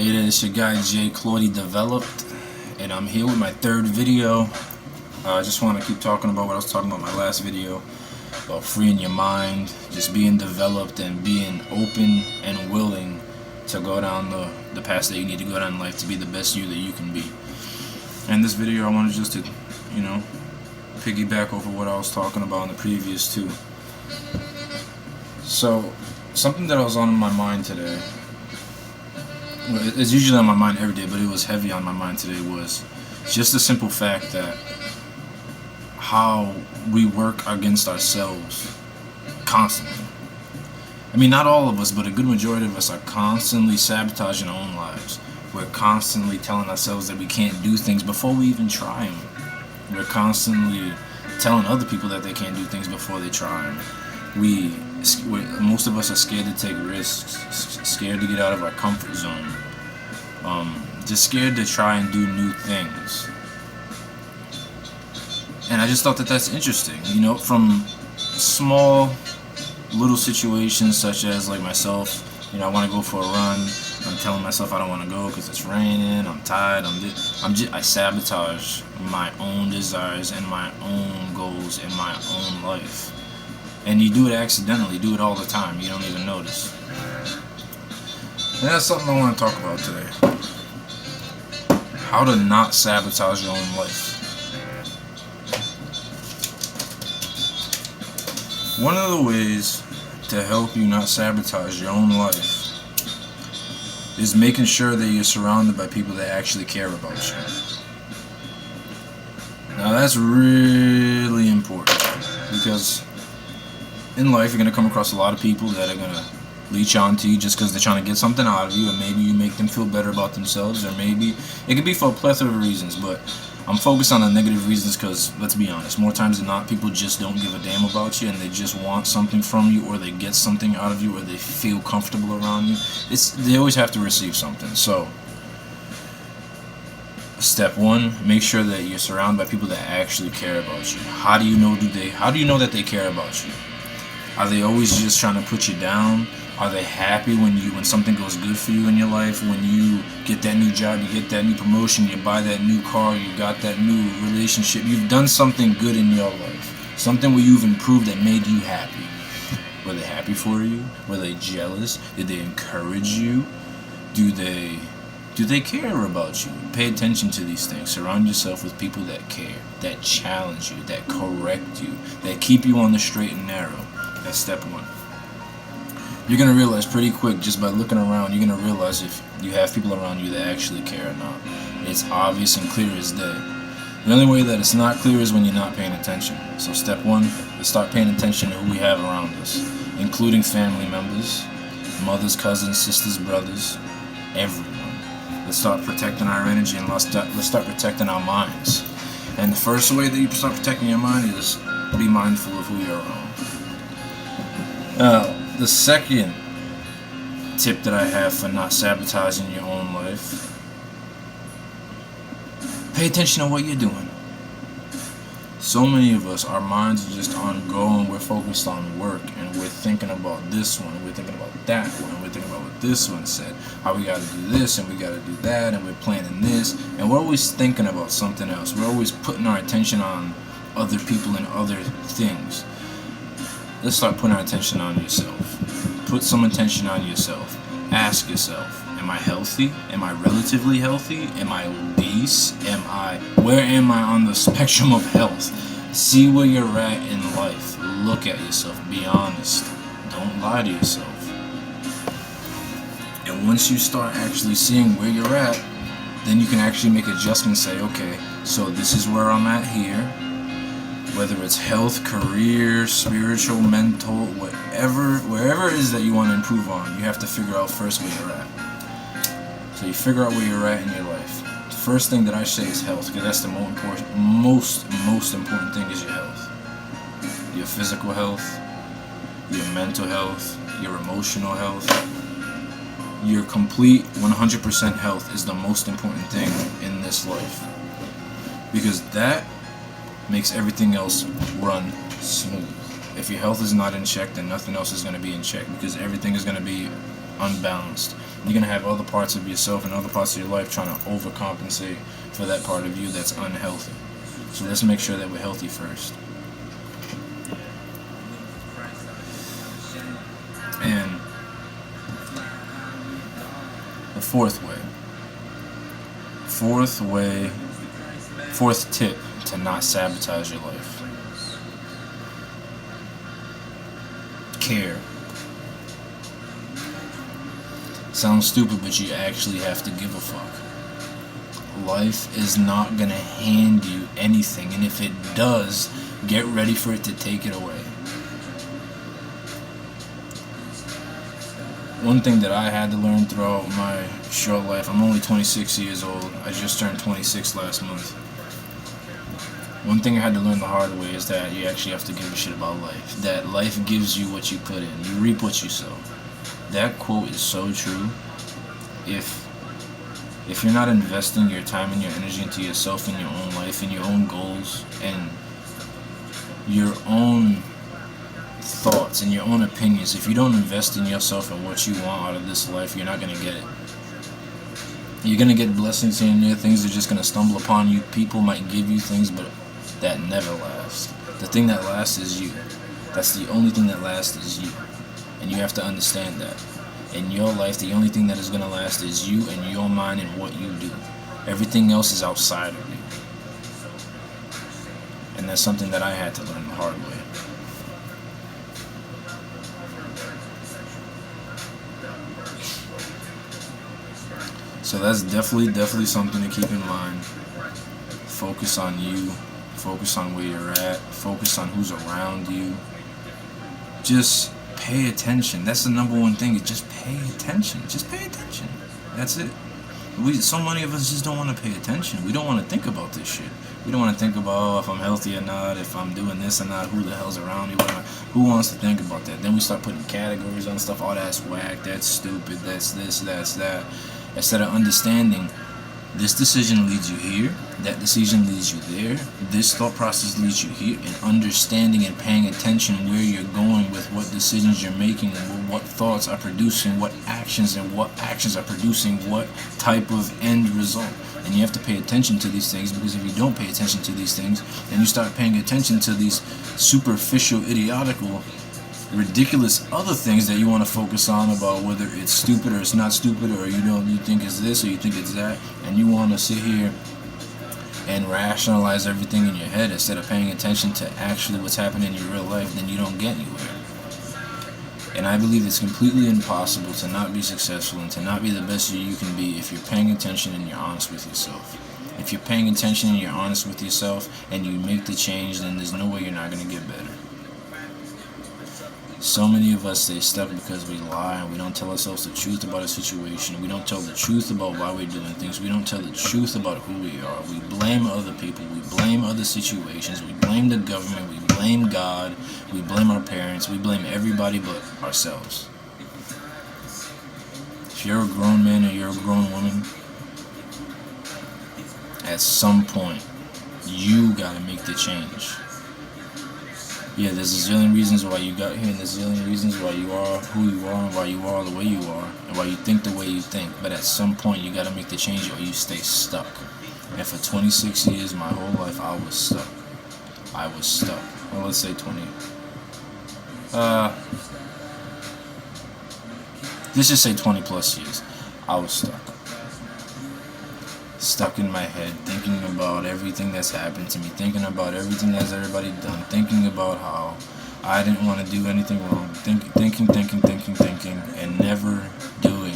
Hey there, it's your guy Jay Claudy Developed, and I'm here with my third video. I just want to keep talking about what I was talking about in my last video, about freeing your mind, just being developed and being open and willing to go down the path that you need to go down in life to be the best you that you can be. In this video, I wanted just to, piggyback over what I was talking about in the previous two. So, something that was on my mind today, it's usually on my mind every day, but it was heavy on my mind today, was just the simple fact that how we work against ourselves constantly. I mean, not all of us, but a good majority of us are constantly sabotaging our own lives. We're constantly telling ourselves that we can't do things before we even try them. We're constantly telling other people that they can't do things before they try them. Most of us are scared to take risks, scared to get out of our comfort zone, just scared to try and do new things. And I just thought that that's interesting, from small little situations such as like myself, I want to go for a run. I'm telling myself I don't want to go because it's raining, I'm tired, I sabotage my own desires and my own goals in my own life. And you do it accidentally, do it all the time, you don't even notice. And that's something I want to talk about today. How to not sabotage your own life. One of the ways to help you not sabotage your own life is making sure that you're surrounded by people that actually care about you. Now that's really important, because in life you're going to come across a lot of people that are going to leech onto you just because they're trying to get something out of you, or maybe you make them feel better about themselves, or maybe it could be for a plethora of reasons, but I'm focused on the negative reasons because, let's be honest, more times than not, people just don't give a damn about you and they just want something from you, or they get something out of you, or they feel comfortable around you. They always have to receive something. So, step one, make sure that you're surrounded by people that actually care about you. How do you know that they care about you? Are they always just trying to put you down? Are they happy when something goes good for you in your life? When you get that new job, you get that new promotion, you buy that new car, you got that new relationship, you've done something good in your life, something where you've improved that made you happy. Were they happy for you? Were they jealous? Did they encourage you? Do they care about you? Pay attention to these things. Surround yourself with people that care, that challenge you, that correct you, that keep you on the straight and narrow. That's step one. You're going to realize pretty quick, just by looking around, you're going to realize if you have people around you that actually care or not. It's obvious and clear as day. The only way that it's not clear is when you're not paying attention. So step one is start paying attention to who we have around us, including family members, mothers, cousins, sisters, brothers, everyone. Let's start protecting our energy, and let's start protecting our minds. And the first way that you start protecting your mind is be mindful of who you're around. Now, the second tip that I have for not sabotaging your own life: pay attention to what you're doing. So many of us, our minds are just on go, and we're focused on work, and we're thinking about this one, and we're thinking about that one, and we're thinking about what this one said, how we gotta do this, and we gotta do that, and we're planning this, and we're always thinking about something else. We're always putting our attention on other people and other things. Let's start putting our attention on yourself. Put some attention on yourself. Ask yourself, am I healthy? Am I relatively healthy? Am I obese? Where am I on the spectrum of health? See where you're at in life. Look at yourself. Be honest. Don't lie to yourself. And once you start actually seeing where you're at, then you can actually make adjustments. Say, okay, so this is where I'm at here. Whether it's health, career, spiritual, mental, wherever it is that you want to improve on, you have to figure out first where you're at. So you figure out where you're at in your life. The first thing that I say is health, because that's the most important thing is your health. Your physical health, your mental health, your emotional health. Your complete 100% health is the most important thing in this life, because that makes everything else run smooth. If your health is not in check, then nothing else is going to be in check, because everything is going to be unbalanced. You're going to have other parts of yourself and other parts of your life trying to overcompensate for that part of you that's unhealthy. So let's make sure that we're healthy first. And the fourth tip to not sabotage your life. Care. Sounds stupid, but you actually have to give a fuck. Life is not gonna hand you anything, and if it does, get ready for it to take it away. One thing that I had to learn throughout my short life, I'm only 26 years old, I just turned 26 last month. One thing I had to learn the hard way is that you actually have to give a shit about life. That life gives you what you put in. You reap what you sow. That quote is so true. If you're not investing your time and your energy into yourself and your own life and your own goals and your own thoughts and your own opinions, if you don't invest in yourself and what you want out of this life, you're not going to get it. You're going to get blessings here and there. Things are just going to stumble upon you. People might give you things, but that never lasts. The thing that lasts is you. That's the only thing that lasts is you. And you have to understand that. In your life, the only thing that is going to last is you and your mind and what you do. Everything else is outside of you. And that's something that I had to learn the hard way. So that's definitely something to keep in mind. Focus on you. Focus on where you're at. Focus on who's around you. Just pay attention. That's the number one thing. Is just pay attention. Just pay attention. That's it. So many of us just don't want to pay attention. We don't want to think about this shit. We don't want to think about if I'm healthy or not, if I'm doing this or not, who the hell's around me. Who wants to think about that? Then we start putting categories on stuff. Oh, that's whack. That's stupid. That's this. That's that. Instead of understanding, this decision leads you here, that decision leads you there, this thought process leads you here, and understanding and paying attention where you're going with what decisions you're making and what thoughts are producing what actions and what actions are producing what type of end result. And you have to pay attention to these things, because if you don't pay attention to these things, then you start paying attention to these superficial, idiotical, ridiculous other things that you want to focus on about whether it's stupid or it's not stupid, or you think it's this or you think it's that, and you want to sit here and rationalize everything in your head instead of paying attention to actually what's happening in your real life. Then you don't get anywhere. And I believe it's completely impossible to not be successful and to not be the best you can be if you're paying attention and you're honest with yourself. If you're paying attention and you're honest with yourself and you make the change, then there's no way you're not going to get better. So many of us stay stuck because we lie and we don't tell ourselves the truth about a situation. We don't tell the truth about why we're doing things. We don't tell the truth about who we are. We blame other people. We blame other situations. We blame the government. We blame God. We blame our parents. We blame everybody but ourselves. If you're a grown man or you're a grown woman, at some point, you gotta make the change. Yeah, there's a zillion reasons why you got here, and there's a zillion reasons why you are who you are, and why you are the way you are, and why you think the way you think. But at some point, you gotta make the change, or you stay stuck. And for 26 years, my whole life, I was stuck. Well, let's say 20. Let's just say 20 plus years. I was stuck. Stuck in my head, thinking about everything that's happened to me, thinking about everything that's everybody done, thinking about how I didn't want to do anything wrong, thinking, and never doing,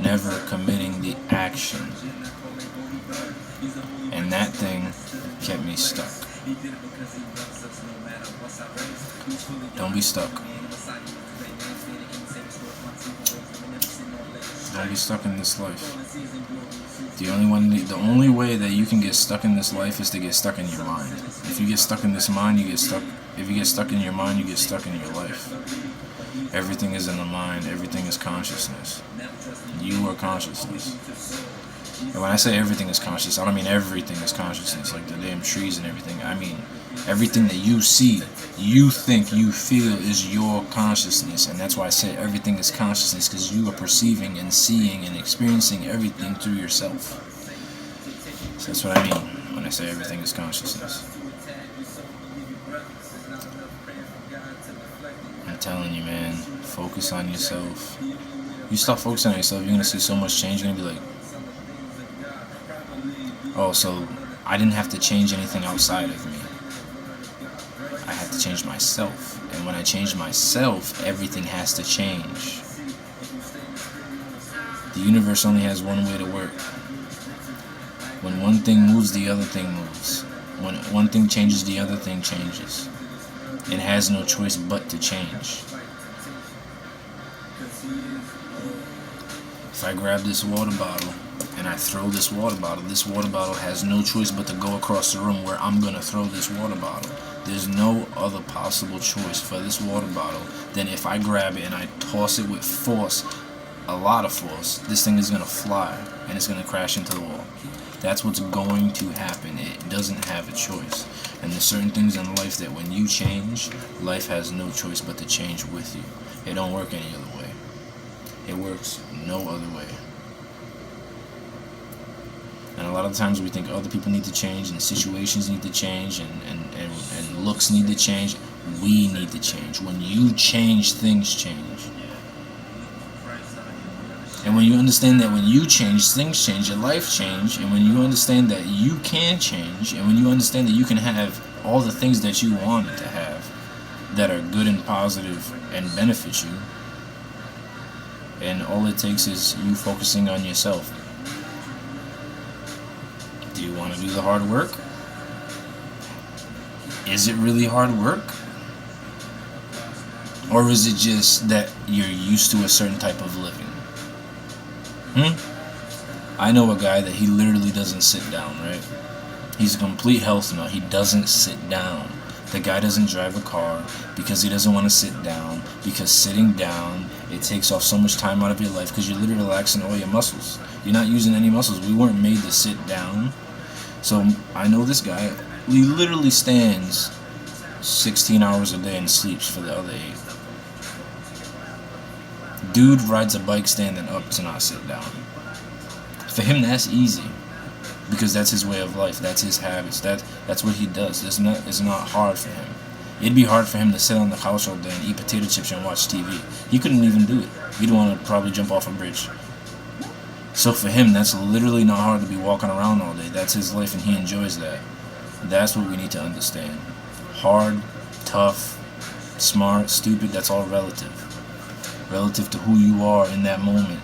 never committing the action. And that thing kept me stuck. Don't be stuck. Don't be stuck in this life. The only way that you can get stuck in this life is to get stuck in your mind. If you get stuck in this mind, you get stuck. If you get stuck in your mind, you get stuck in your life. Everything is in the mind. Everything is consciousness. You are consciousness. And when I say everything is conscious, I don't mean everything is consciousness, like the damn trees and everything. I mean everything that you see, you think, you feel is your consciousness. And that's why I say everything is consciousness, because you are perceiving and seeing and experiencing everything through yourself. So that's what I mean when I say everything is consciousness. I'm telling you, man, focus on yourself. You stop focusing on yourself, you're going to see so much change. You're going to be like, oh, so I didn't have to change anything outside of me. I had to change myself. And when I change myself, everything has to change. The universe only has one way to work. When one thing moves, the other thing moves. When one thing changes, the other thing changes. It has no choice but to change. If I grab this water bottle and I throw this water bottle has no choice but to go across the room where I'm going to throw this water bottle. There's no other possible choice for this water bottle than if I grab it and I toss it with force, a lot of force, this thing is going to fly and it's going to crash into the wall. That's what's going to happen. It doesn't have a choice. And there's certain things in life that when you change, life has no choice but to change with you. It don't work any other way. It works no other way. And a lot of times we think other people need to change and situations need to change and looks need to change. We need to change. When you change, things change. And when you understand that when you change, things change, your life change, and when you understand that you can change, and when you understand that you can have all the things that you wanted to have that are good and positive and benefit you, and all it takes is you focusing on yourself. Do you want to do the hard work? Is it really hard work? Or is it just that you're used to a certain type of living? I know a guy that he literally doesn't sit down, right? He's a complete health nut. He doesn't sit down. The guy doesn't drive a car because he doesn't want to sit down, because sitting down, it takes off so much time out of your life because you're literally relaxing all your muscles. You're not using any muscles. We weren't made to sit down. So I know this guy, he literally stands 16 hours a day and sleeps for the other 8. Dude rides a bike standing up to not sit down. For him, that's easy because that's his way of life. That's his habits. That's what he does. It's not hard for him. It'd be hard for him to sit on the couch all day and eat potato chips and watch TV. He couldn't even do it. He'd want to probably jump off a bridge. So for him, that's literally not hard to be walking around all day. That's his life and he enjoys that. That's what we need to understand. Hard, tough, smart, stupid, that's all relative. Relative to who you are in that moment.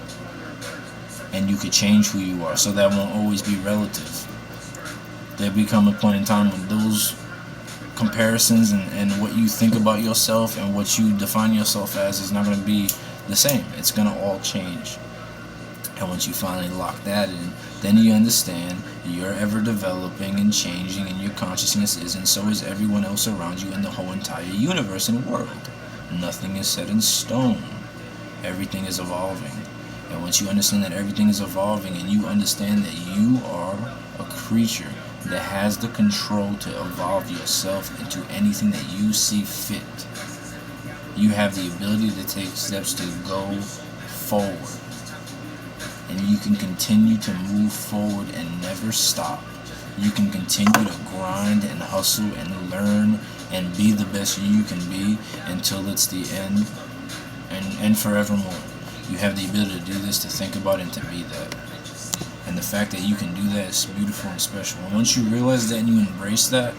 And you could change who you are, so that won't always be relative. There become a point in time when those comparisons and what you think about yourself and what you define yourself as is not going to be the same. It's going to all change. And once you finally lock that in, then you understand you're ever developing and changing, and your consciousness is, and so is everyone else around you in the whole entire universe and world. Nothing is set in stone. Everything is evolving. And once you understand that everything is evolving, and you understand that you are a creature that has the control to evolve yourself into anything that you see fit, you have the ability to take steps to go forward. And you can continue to move forward and never stop. You can continue to grind and hustle and learn and be the best you can be until it's the end and forevermore. You have the ability to do this, to think about it, and to be that. And the fact that you can do that is beautiful and special. And once you realize that and you embrace that,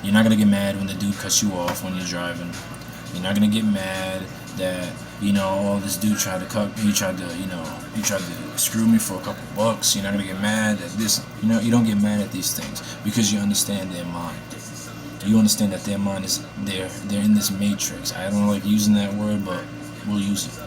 you're not going to get mad when the dude cuts you off when you're driving. You're not going to get mad that, oh, this dude tried to screw me for a couple bucks. You're not going to get mad at this. You don't get mad at these things because you understand their mind. You understand that their mind is, they're in this matrix. I don't like using that word, but we'll use it.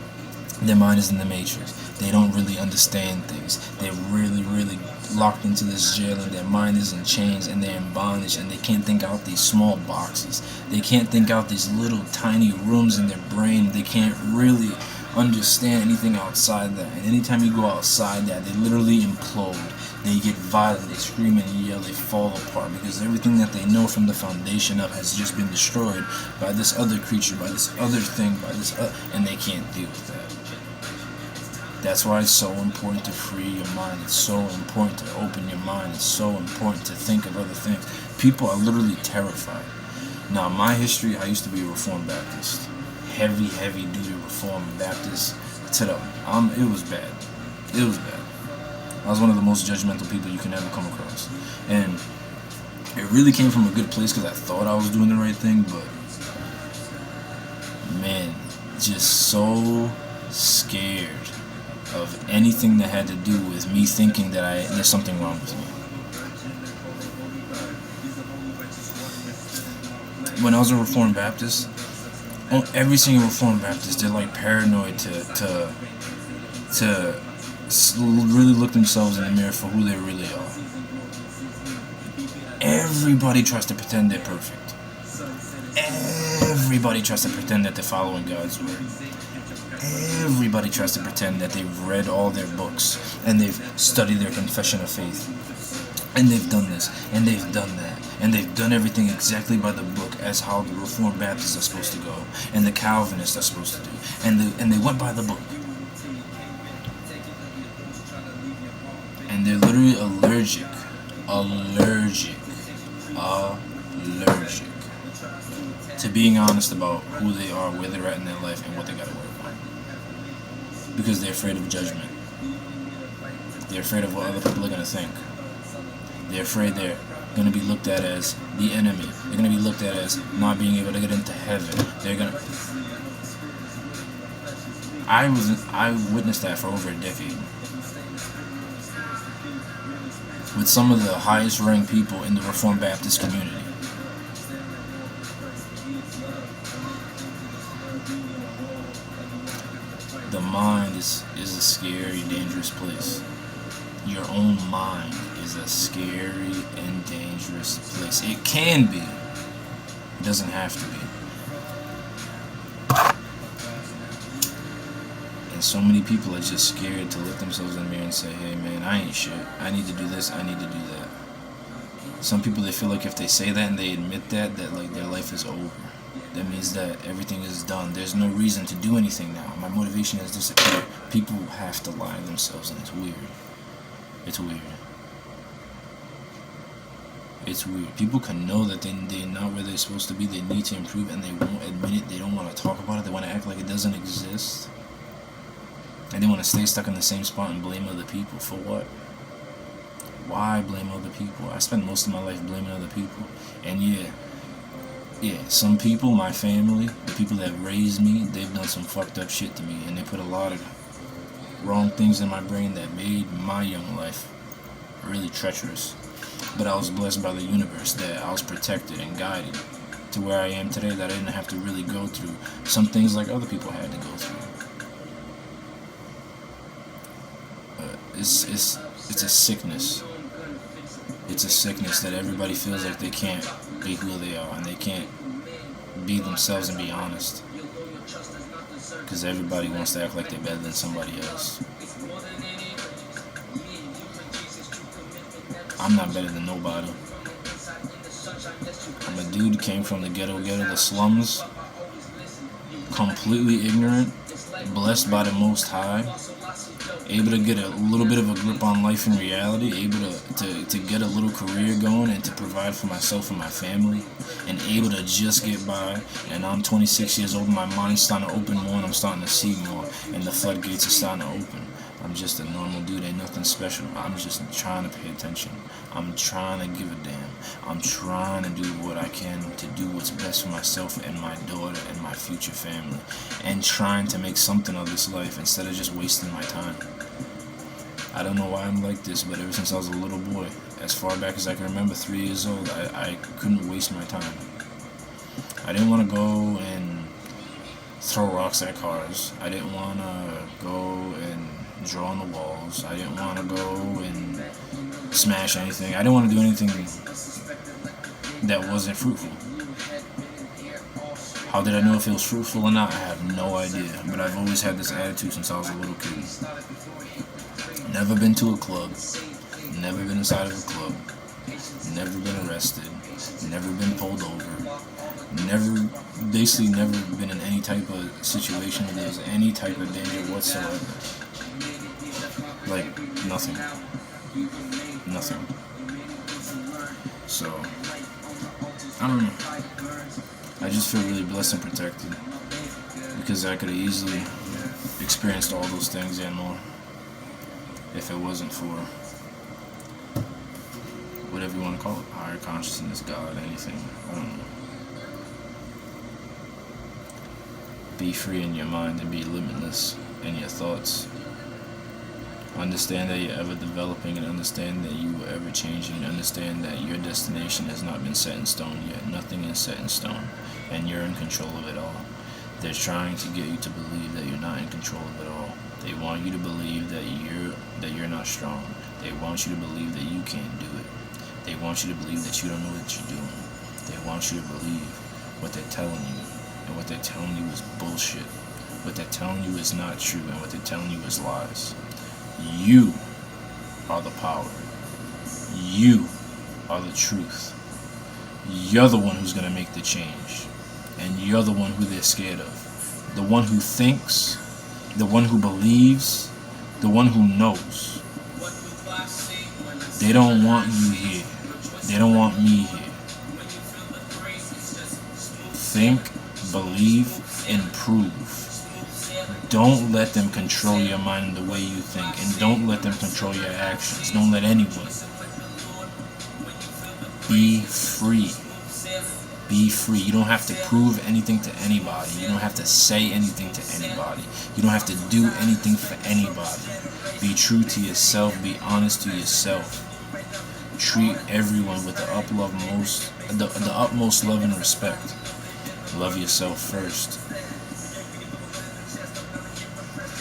Their mind is in the matrix. They don't really understand things. They're really, really locked into this jail, and their mind is in chains, and they're in bondage, and they can't think out these small boxes. They can't think out these little tiny rooms in their brain. They can't really understand anything outside that. And anytime you go outside that, they literally implode. They get violent, they scream and yell, they fall apart because everything that they know from the foundation up has just been destroyed by this other creature, by this other thing, by this and they can't deal with that. That's why it's so important to free your mind. It's so important to open your mind. It's so important to think of other things. People are literally terrified. Now, my history, I used to be a Reformed Baptist. Heavy duty Reformed Baptist to the it was bad. It was bad. I was one of the most judgmental people you can ever come across. And it really came from a good place because I thought I was doing the right thing, but man, just so scared of anything that had to do with me thinking that there's something wrong with me. When I was a Reformed Baptist, every single Reformed Baptist, they're like paranoid to really look themselves in the mirror for who they really are. Everybody tries to pretend they're perfect. Everybody tries to pretend that they're following God's word. Everybody tries to pretend that they've read all their books and they've studied their confession of faith. And they've done this, and they've done that, and they've done everything exactly by the book as how the Reformed Baptists are supposed to go, and the Calvinists are supposed to do, and they went by the book. And they're literally allergic to being honest about who they are, where they're at in their life, and what they gotta work on. Because they're afraid of judgment. They're afraid of what other people are gonna think. They're afraid they're going to be looked at as the enemy. They're going to be looked at as not being able to get into heaven. I witnessed that for over a decade. With some of the highest ranked people in the Reformed Baptist community. The mind is a scary, dangerous place. Your own mind is a scary and dangerous place. It can be. It doesn't have to be. And so many people are just scared to look themselves in the mirror and say, hey man, I ain't shit. I need to do this, I need to do that. Some people, they feel like if they say that and they admit that like their life is over. That means that everything is done. There's no reason to do anything now. My motivation has disappeared. People have to lie to themselves, and it's weird. It's weird. It's weird. People can know that they're not where they're supposed to be. They need to improve, and they won't admit it. They don't want to talk about it. They want to act like it doesn't exist. And they want to stay stuck in the same spot and blame other people. For what? Why blame other people? I spent most of my life blaming other people. And yeah, some people, my family, the people that raised me, they've done some fucked up shit to me. And they put a lot of wrong things in my brain that made my young life really treacherous. But I was blessed by the universe that I was protected and guided to where I am today, that I didn't have to really go through some things like other people had to go through. It's a sickness. It's a sickness that everybody feels like they can't be who they are and they can't be themselves and be honest. Because everybody wants to act like they're better than somebody else. I'm not better than nobody. I'm a dude who came from the ghetto, the slums, completely ignorant, blessed by the Most High, able to get a little bit of a grip on life and reality, able to get a little career going and to provide for myself and my family, and able to just get by. And I'm 26 years old and my mind's starting to open more and I'm starting to see more and the floodgates are starting to open. I'm just a normal dude, ain't nothing special. I'm just trying to pay attention. I'm trying to give a damn. I'm trying to do what I can to do what's best for myself and my daughter and my future family. And trying to make something of this life instead of just wasting my time. I don't know why I'm like this, but ever since I was a little boy, as far back as I can remember, 3 years old, I couldn't waste my time. I didn't want to go and throw rocks at cars. I didn't want to go and draw on the walls. I didn't want to go and smash anything. I didn't want to do anything that wasn't fruitful. How did I know if it was fruitful or not? I have no idea. But I've always had this attitude since I was a little kid. Never been to a club. Never been inside of a club. Never been arrested. Never been pulled over. Basically never been in any type of situation where there's any type of danger whatsoever. Like, nothing. Nothing. So, I don't know. I just feel really blessed and protected because I could have easily experienced all those things and more if it wasn't for whatever you want to call it, higher consciousness, God, anything. I don't know. Be free in your mind and be limitless in your thoughts. Understand that you're ever developing and understand that you are ever changing and understand that your destination has not been set in stone yet. Nothing is set in stone and you're in control of it all. They're trying to get you to believe that you're not in control of it all. They want you to believe that you're not strong. They want you to believe that you can't do it. They want you to believe that you don't know what you're doing. They want you to believe what they're telling you. And what they're telling you is bullshit. What they're telling you is not true. And what they're telling you is lies. You are the power. You are the truth. You're the one who's going to make the change. And you're the one who they're scared of. The one who thinks, the one who believes, the one who knows. They don't want you here. They don't want me here. Think, believe, and prove. Don't let them control your mind in the way you think. And don't let them control your actions. Don't let anyone. Be free. Be free. You don't have to prove anything to anybody. You don't have to say anything to anybody. You don't have to do anything for anybody. Be true to yourself. Be honest to yourself. Treat everyone with the utmost love and respect. Love yourself first.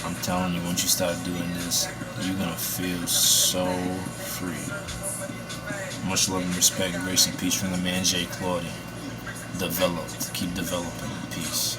I'm telling you, once you start doing this, you're going to feel so free. Much love and respect, grace and peace from the man J. Claudia. Develop. Keep developing. Peace.